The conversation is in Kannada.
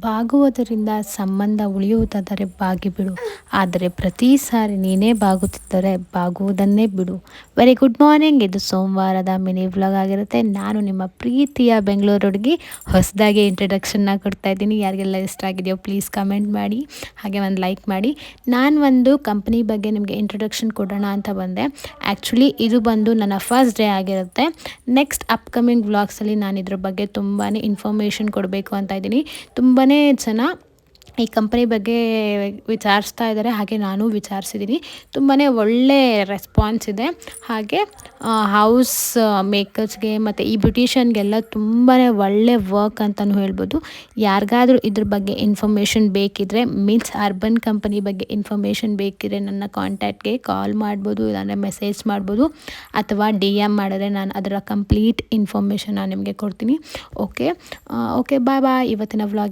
ಬಾಗುವುದರಿಂದ ಸಂಬಂಧ ಉಳಿಯುವುದಾದರೆ ಬಾಗಿಬಿಡು, ಆದರೆ ಪ್ರತಿ ಸಾರಿ ನೀನೇ ಬಾಗುತ್ತಿದ್ದರೆ ಬಾಗುವುದನ್ನೇ ಬಿಡು. Very good morning. ಇದು ಸೋಮವಾರದ ಮಿನಿ ವ್ಲಾಗ್ ಆಗಿರುತ್ತೆ. ನಾನು ನಿಮ್ಮ ಪ್ರೀತಿಯ ಬೆಂಗಳೂರು ಹುಡುಗಿ ಹೊಸದಾಗಿ ಇಂಟ್ರಡಕ್ಷನ್ನ ಕೊಡ್ತಾ ಇದ್ದೀನಿ. ಯಾರಿಗೆಲ್ಲ ಇಷ್ಟ ಆಗಿದೆಯೋ ಪ್ಲೀಸ್ ಕಮೆಂಟ್ ಮಾಡಿ, ಹಾಗೆ ಒಂದು ಲೈಕ್ ಮಾಡಿ. ನಾನು ಒಂದು ಕಂಪ್ನಿ ಬಗ್ಗೆ ನಿಮಗೆ ಇಂಟ್ರಡಕ್ಷನ್ ಕೊಡೋಣ ಅಂತ ಬಂದೆ. ಆ್ಯಕ್ಚುಲಿ ಇದು ಬಂದು ನನ್ನ ಫಸ್ಟ್ ಡೇ ಆಗಿರುತ್ತೆ. ನೆಕ್ಸ್ಟ್ ಅಪ್ಕಮಿಂಗ್ ವ್ಲಾಗ್ಸಲ್ಲಿ ನಾನು ಇದ್ರ ಬಗ್ಗೆ ತುಂಬಾ ಇನ್ಫಾರ್ಮೇಷನ್ ಕೊಡಬೇಕು ಅಂತ ಇದ್ದೀನಿ. ತುಂಬಾ ಜನ ಈ ಕಂಪನಿ ಬಗ್ಗೆ ವಿಚಾರಿಸ್ತಾ ಇದ್ದಾರೆ, ಹಾಗೆ ನಾನು ವಿಚಾರಿಸಿದ್ದೀನಿ. ತುಂಬಾ ಒಳ್ಳೆ ರೆಸ್ಪಾನ್ಸ್ ಇದೆ. ಹಾಗೆ ಹೌಸ್ ಮೇಕರ್ಸ್ಗೆ ಮತ್ತು ಈ ಬ್ಯೂಟಿಷಿಯನ್ಗೆಲ್ಲ ತುಂಬಾ ಒಳ್ಳೆ ವರ್ಕ್ ಅಂತಲೂ ಹೇಳ್ಬೋದು. ಯಾರಿಗಾದರೂ ಇದ್ರ ಬಗ್ಗೆ ಇನ್ಫಾರ್ಮೇಷನ್ ಬೇಕಿದ್ದರೆ, ಮೀನ್ಸ್ ಅರ್ಬನ್ ಕಂಪನಿ ಬಗ್ಗೆ ಇನ್ಫಾರ್ಮೇಷನ್ ಬೇಕಿದ್ದರೆ ನನ್ನ ಕಾಂಟ್ಯಾಕ್ಟ್ಗೆ ಕಾಲ್ ಮಾಡ್ಬೋದು, ಇಲ್ಲಾಂದರೆ ಮೆಸೇಜ್ ಮಾಡ್ಬೋದು, ಅಥವಾ DM ಮಾಡಿದ್ರೆ ನಾನು ಅದರ ಕಂಪ್ಲೀಟ್ ಇನ್ಫಾರ್ಮೇಷನ್ ನಾನು ನಿಮಗೆ ಕೊಡ್ತೀನಿ. Okay bye. ಇವತ್ತಿನ ವ್ಲಾಗ್